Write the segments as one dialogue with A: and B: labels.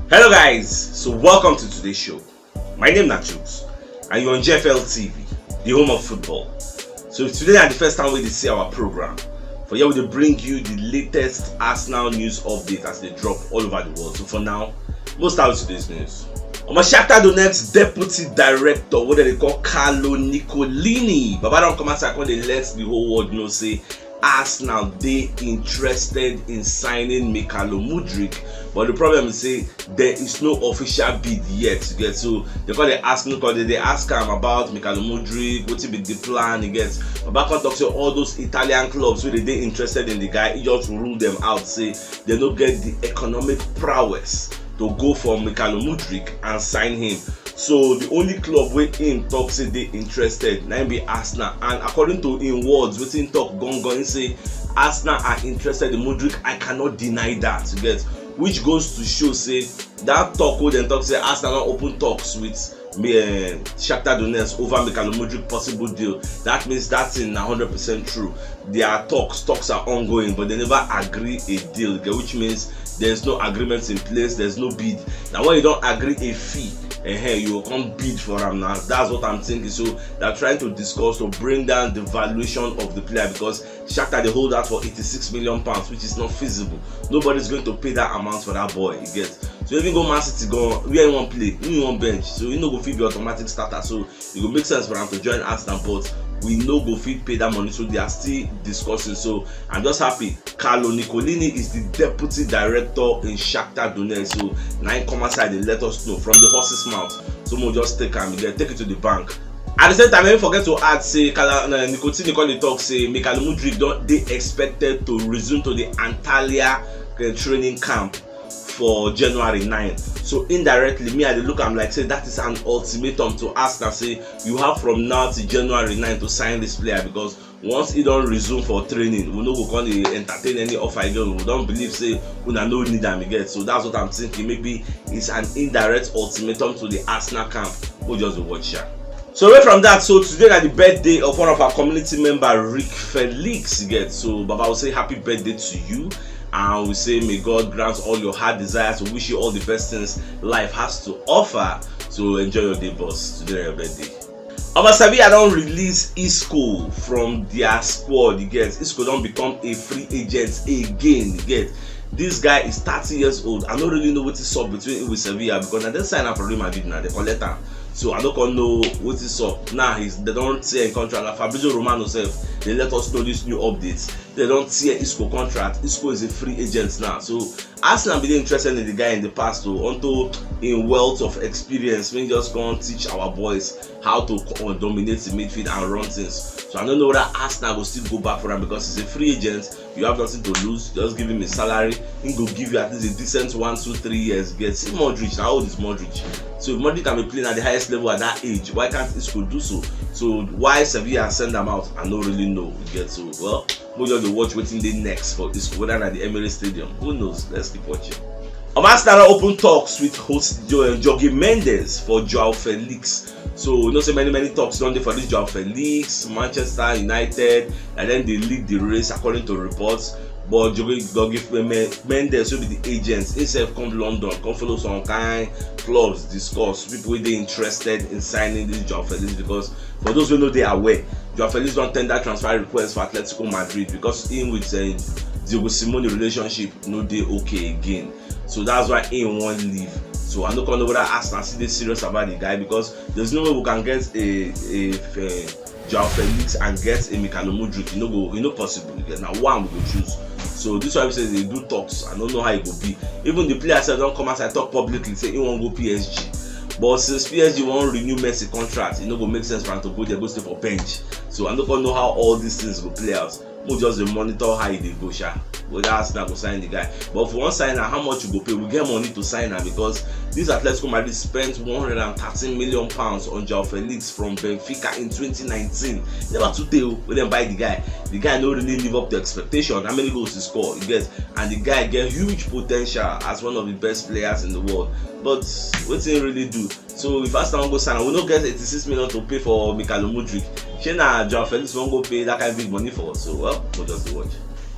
A: Hello guys, so welcome to today's show. My name is CHUKS and you're on JFL TV, the home of football. So today is the first time we see our program. For here we will bring you the latest Arsenal news update as they drop all over the world. So for now, we'll start with today's news. Shakhtar Donetsk deputy director, what they call Carlo Nicolini, Baba don't come out and they let the whole world know say Arsenal they interested in signing Mudryk, but the problem is say there is no official bid yet. You get, so they call they ask him about Mudryk, what's be the plan. You get, Baba can talk to all those Italian clubs where they interested in the guy. He just rule them out, say they don't get the economic prowess to go for Mudryk and sign him. So the only club where him talk say they interested now be Arsenal, and according to in words within talk going say Arsenal are interested in Mudryk. I cannot deny that, you get, which goes to show say that talk where they talk say Arsenal not open talks with Shakhtar Donetsk over Mudryk possible deal. That means that's in 100% true. Their talks are ongoing, but they never agree a deal, okay? Which means there's no agreements in place, there's no bid. Now when you don't agree a fee, you will come bid for them now. That's what I'm thinking. So they're trying to discuss to bring down the valuation of the player, because Shakhtar they hold out for £86 million, which is not feasible. Nobody's going to pay that amount for that boy, you get. So even go Man City go where you want play, you want bench, so you know go fit be automatic starter. So it will make sense for them to join Arsenal, but we know go fit pay that money, so they are still discussing. So I'm just happy Carlo Nicolini is the deputy director in Shakhtar Donetsk. So 9 come aside, they let us know from the horse's mouth. So we'll just take it to the bank. At the same time, I forget to add, say Nicolini talk say Mudryk don't they expected to resume to the Antalya training camp for January 9. So indirectly, me I look, I'm like, say that is an ultimatum to Arsenal. Say you have from now to January 9 to sign this player, because once he don't resume for training, we no go come entertain any offer again. We don't believe say we no need them again. So that's what I'm thinking. Maybe it's an indirect ultimatum to the Arsenal camp. We'll just watch here. So away from that, so today is the birthday of one of our community member, Rick Felix. Get, so Baba will say happy birthday to you, and we say may God grant all your heart desires. We wish you all the best things life has to offer. So enjoy your day, boss. Today is your birthday. Sevilla don't release Isco from their squad. You get, Isco don't become a free agent again. You get, this guy is 30 years old. I don't really know what is up between him with Sevilla, because I didn't sign up for Real Madrid now. They collect him. So I don't know what is up. Now they don't see a contract. Like Fabrizio Romano self, they let us know this new updates. They don't see a Isco contract. Isco is a free agent now. So Arsenal been interested in the guy in the past, though, until in wealth of experience, we just gonna teach our boys how to dominate the midfield and run things. So I don't know whether Arsenal will still go back for him, because he's a free agent. You have nothing to lose. Just give him a salary. He will give you at least a decent 1, 2, 3 years. Get see Mudryk. Now how old is Mudryk? So if Mudryk can be playing at the highest level at that age, why can't Isco do so? So why Sevilla send them out? I don't really know. You get, so well, we'll just watch waiting the next for Isco, whether at the Emirates Stadium. Who knows? Let's keep watching. Arsenal open talks with host Jorge Mendes for Joao Felix. So you know, so many talks done for this Joao Felix, Manchester United, and then they lead the race according to reports. But Jorge Mendes will be the agents. Himself come to London, come follow some kind clubs, discuss people they interested in signing this Joao Felix, because for those who know they are aware, Joao Felix don't tender transfer request for Atletico Madrid, because him with Diego Simeone relationship no dey okay again. So that's why he won't leave. So I don't know whether Arsenal see this serious about the guy, because there's no way we can get a Joao Felix and get a Mudryk. You know possible. Now one we go choose. So this is why we say they do talks. I don't know how it will be. Even the players don't come outside talk publicly say he won't go PSG. But since PSG won't renew Messi contract, it no go make sense for him to go there, go stay for bench. So I don't know how all these things will play out. We'll just monitor how they go, sha. Whether Arsenal go sign the guy. But for one signer, how much you go pay? We get money to sign him, because this Atletico Madrid spent £113 million on Joao Felix from Benfica in 2019. Never to tell when they buy the guy. The guy don't really live up to expectation. How many goals he score? He gets, and the guy get huge potential as one of the best players in the world. But what did he really do? So if Arsenal go sign, we don't get 86 million to pay for Mudryk. Shana Joao Felix won't go pay that kind of big money for us. So well, we'll just watch.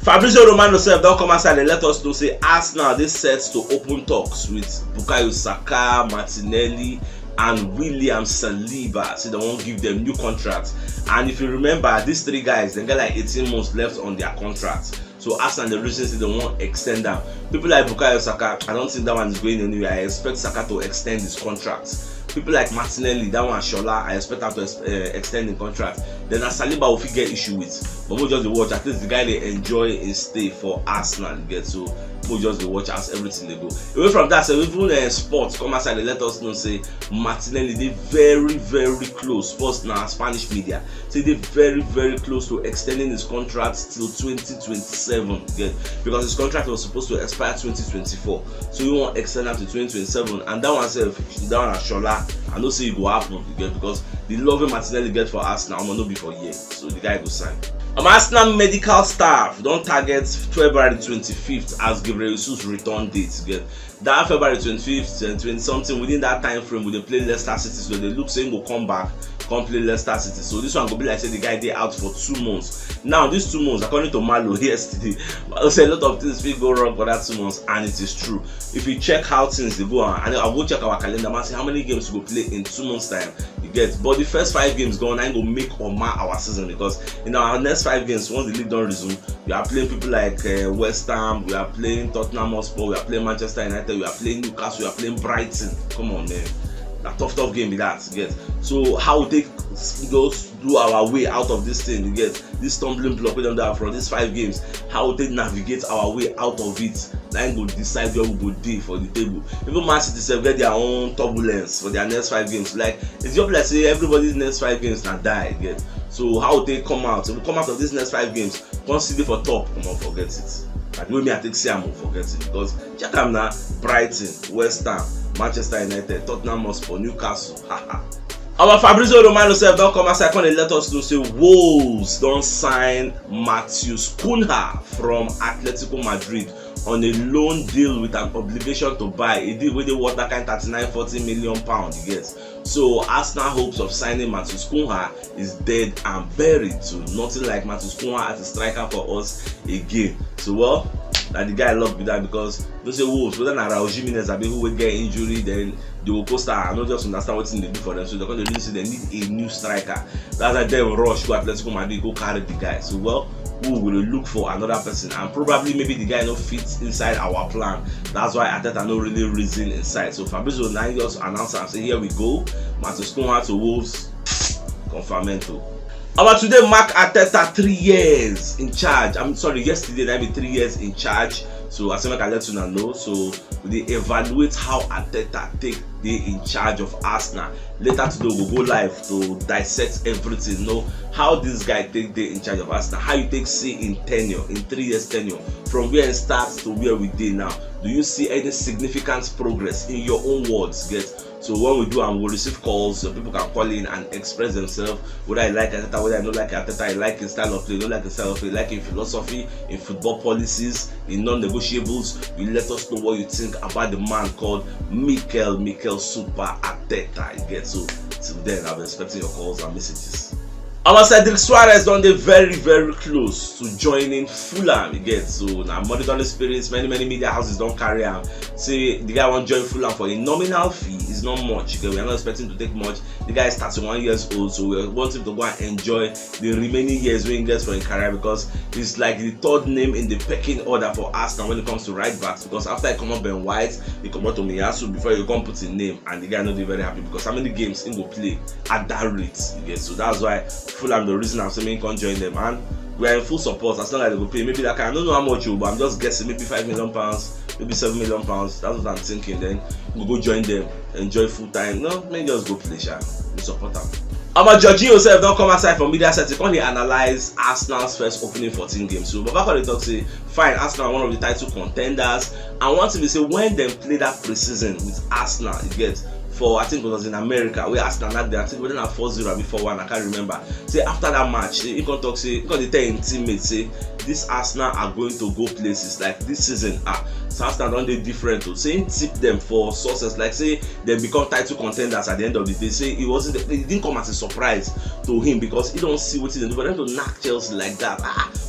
A: Fabrizio Romano sef don come outside and let us know say Arsenal dey set to open talks with Bukayo Saka, Martinelli and William Saliba. Say they wan give them new contracts, and if you remember, these three guys dem get like 18 months left on their contracts. So Arsenal the reason say they wan extend them. People like Bukayo Saka, I don't think that one is going anywhere. I expect Saka to extend his contract. People like Martinelli, that one Shola, I expect him to extend the contract. Then Saliba will get issue with, but we'll just watch. At least the guy they enjoy his stay for Arsenal. Get so we'll just watch as everything they go. Away from that, so even sports come outside and let us know say Martinelli they very close. Sports now Spanish media say they very close to extending his contract till 2027. Get because his contract was supposed to expire 2024, so we want to extend that to 2027. And that one self, that one Shola. I know say it go happen again because the love Martinelli get for Arsenal I'm not be for years, so the guy go sign. Arsenal medical staff don't target February 25th as Gabriel Jesus return date. Get that February 25th and 20 something within that time frame we dey play Leicester City, so they look saying go come back, come play Leicester City. So this one go be like say the guy dey out for 2 months. Now these 2 months, according to Malo yesterday, I say a lot of things will go wrong for that 2 months, and it is true. If you check how things they go on, and I'll go check our calendar and see how many games we go play in 2 months time. You get, but the first 5 games going on, I go make or mar our season because in our next 5 games, once the league don't resume, we are playing people like West Ham, we are playing Tottenham Hotspur, we are playing Manchester United, we are playing Newcastle, we are playing Brighton. Come on, man. A tough game with that, you get. So how we take those do our way out of this thing, you get this stumbling block we don't have from these 5 games, how we take navigate our way out of it, then go decide where we go day for the table. Even Man City self get their own turbulence for their next 5 games. Like it's just like say everybody's next 5 games now die, you get. So how they come out? So we come out of these next 5 games, consider for top, come on, forget it. Like when me I take Siamo, forget it, because check them now, Brighton, West Ham, Manchester United, Tottenham Hotspur, Newcastle. Our Fabrizio Romano self don't come outside and let us know say Wolves don't sign Matheus Cunha from Atletico Madrid on a loan deal with an obligation to buy. A deal with the worth that kind 39-40 million pounds, you get. So Arsenal hopes of signing Matheus Cunha is dead and buried. So nothing like Matheus Cunha as a striker for us again. So well, that the guy love with that because those say Wolves, whether Raul Jimenez or people will get injury, then they will post and not just understand what they do for them. So they're going to really say they need a new striker. That's why they will rush to Atletico Madrid, go carry the guy. So well, we will look for another person, and probably maybe the guy not fits inside our plan. That's why Arteta not really reason inside. So Fabrizio now just announced and say here we go, Matheus Cunha to Wolves, confirmento. About today mark Arteta 3 years in charge. I'm sorry, yesterday that be 3 years in charge. So as I can let you know, so they evaluate how Arteta take they in charge of Arsenal. Later today we'll go live to dissect everything. Know how this guy take they in charge of Arsenal. How you take say in tenure, in 3 years tenure, from where it starts to where we did now. Do you see any significant progress in your own words? Get. So when we do and we'll receive calls, so people can call in and express themselves, whether I like Arteta, whether I don't like Arteta, I like his style of play, don't like his style of play, like in philosophy, in football policies, in non-negotiables. You let us know what you think about the man called Mikel Super Arteta. You get, so till then I'm expecting your calls and messages. Our Cedric Soares done the very close to joining Fulham. You get, so now monetary spirits, many media houses don't carry him. Say the guy won't join Fulham for a nominal fee. It's not much. Okay? We are not expecting to take much. The guy is 31 years old, so we want him to go and enjoy the remaining years when he gets for his career, because he's like the 3rd name in the pecking order for Arsenal when it comes to right backs. Because after he come up Ben White, he come out to Miyasu before you come put his name, and the guy not be very happy because how many games he will play at that rate. You get, so that's why Fulham the reason I'm saying he can't join them, and we are in full support as long as they will pay. Maybe like I don't know how much, but I'm just guessing maybe £5 million, maybe £7 million. That's what I'm thinking. Then we'll go join them, enjoy full time. No, maybe just go play, we support them. About Jorginho himself don't come aside from media set. He can't analyze Arsenal's first opening 14 games. So Baba they talk say fine, Arsenal are one of the title contenders. And one thing they say when they play that pre-season with Arsenal, you get for, I think it was in America, where Arsenal had there, I think we didn't have 4-0 before 1, I can't remember. Say after that match, he can talk, say, he can tell him teammates, say, this Arsenal are going to go places like this season. So Arsenal don't they different to say tip them for sources, like say they become title contenders at the end of the day. Say it didn't come as a surprise to him because he don't see what he do. For them to knock Chelsea like that,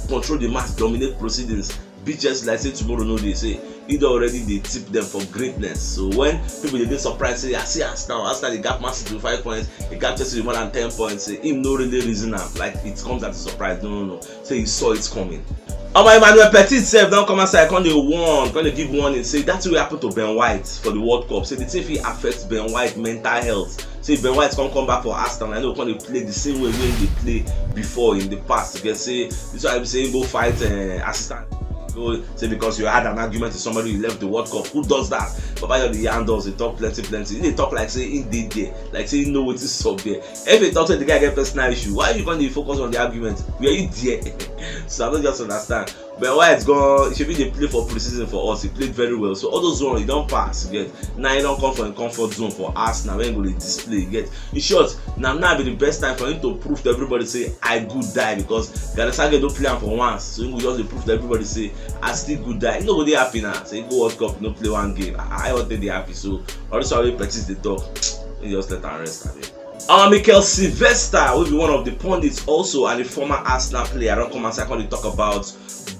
A: control the match, dominate proceedings, beat Chelsea like say tomorrow no they say either already they tip them for greatness. So when people they get surprised, say I see Arsenal they got Man City to 5 points, they got Chelsea more than 10 points, say him no really reason like it comes as a surprise. No. Say he saw it coming. My Emmanuel Petit self don't come outside, can they give warning, say that's what happened to Ben White for the World Cup. Say the TV affects Ben White mental health. Say Ben White can't come back for Arsenal. I know when they play the same way when they play before in the past. You can say this is why I'm saying go fight assistant. Go say because you had an argument with somebody you left the World Cup. Who does that? But the handles they talk plenty. They talk like say in did there, like say you know what is up there. If they talk to the guy get personal issue, why are you going to focus on the argument? Where you there? So I don't just understand. But why it's gone? It should be they play for preseason for us. He played very well. So all those ones you don't pass. You get now you don't come from a comfort zone for Arsenal. When you go to display, you get in short. Now be the best time for him to prove to everybody say I good die because Galatasaray don't play him for once. So he will just prove to everybody say I still good die. Nobody happy now. So you go World Cup, you don't play one game. I want they happy. So all this already practice the talk. You just let them rest. Mikel Sylvester will be one of the pundits also and a former Arsenal player. I don't come and say I can talk about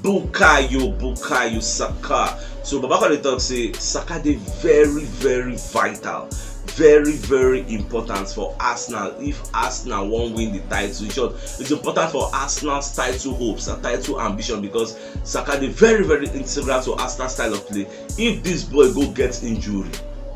A: Bukayo Saka. So Babaka they talk say Saka they very vital, very important for Arsenal. If Arsenal won't win the title, in short, it's important for Arsenal's title hopes and title ambition because Saka they very integral to Arsenal's style of play. If this boy go get injury,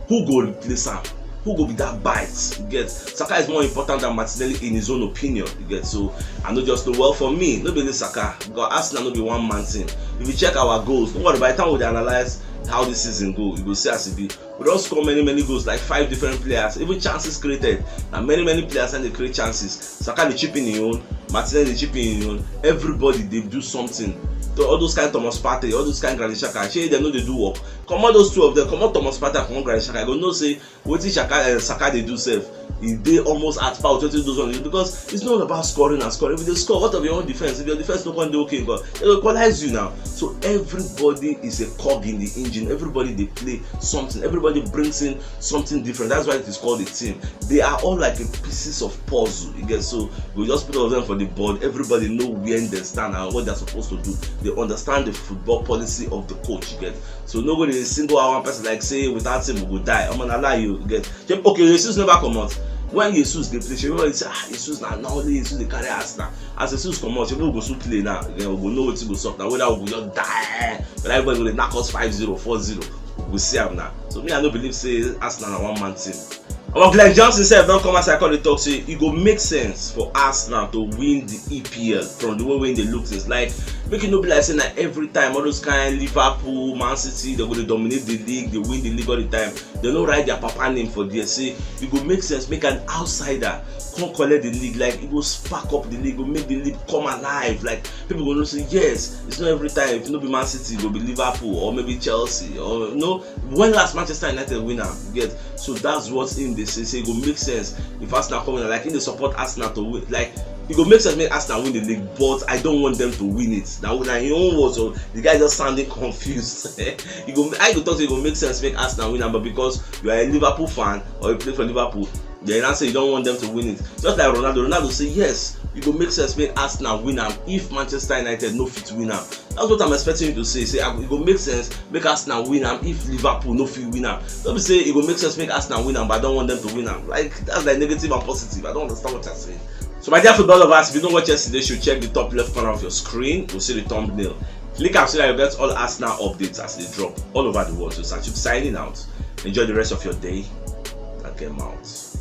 A: who go replace him? Who go be that bite? You get Saka is more important than Martinelli in his own opinion. You get so I know just well for me, no be the Saka because Arsenal no be one man team. If you check our goals, don't worry, by the time we analyze how this season go, you will see as it be. We don't score many goals, like 5 different players, even chances created. And many players and they create chances. Saka they chip in his own, Martinelli they chip in his own. Everybody they do something. So all those kind of Thomas Partey, all those kind of Granit Xhaka, they know they do work. Come on, those two of them, come on Thomas Partey, come on Granit Xhaka. I go no say what Saka they do self. They almost at power 20 those ones because it's not about scoring and scoring. If they score, what of your own defense? If your defense don't want to do okay, but they will equalize you now. So everybody is a cog in the engine. Everybody they play something. Everybody brings in something different. That's why it is called a team. They are all like a pieces of puzzle. You get so we just put all of them for the board. Everybody know where they stand and what they're supposed to do. They understand the football policy of the coach. You get so nobody is single out one person like say without him we will die. I'm gonna lie you get okay. Jesus never come out. When Jesus they play, everybody say Jesus now only Jesus they carry us now. As Jesus come out, we go so play now. We go know what to go stop now. Whether we go just die, but everybody will knock us 5-0, 4-0. We see them now. So me I don't believe say Arsenal are one man team. Glenn Johnson said don't come as I call the talk say it go make sense for Arsenal to win the EPL from the way they look things like make it no be like saying that every time all those kind Liverpool, Man City they're going to dominate the league, they win the league all the time. They don't write their papa name for there. Say it go make sense, make an outsider come collect the league, like it will spark up the league, it will make the league come alive. Like people gonna say yes, it's not every time. If it no be Man City, it will be Liverpool or maybe Chelsea or no. When last Manchester United winner get so that's what's in this. Say it will make sense if Arsenal come in like in the support Arsenal to win. Like it will make sense make Arsenal win the league, but I don't want them to win it. Now in your own words, so the guy just sounding confused. I go talk to it will make sense make Arsenal win, but because you are a Liverpool fan or you play for Liverpool, then I say you don't want them to win it. Just like Ronaldo say yes, it will make sense make Arsenal win am if Manchester United no fit win am. That's what I'm expecting you to say. Say it will make sense make Arsenal win am if Liverpool no fit win am. Don't be say it will make sense make Arsenal win am, but I don't want them to win am. Like that's like negative and positive. I don't understand what you're saying. So my dear football lovers, if you don't watch yesterday, you check the top left corner of your screen. You'll see the thumbnail. Click and so that you get all Arsenal updates as they drop all over the world. So CHUKS signing out. Enjoy the rest of your day and get out.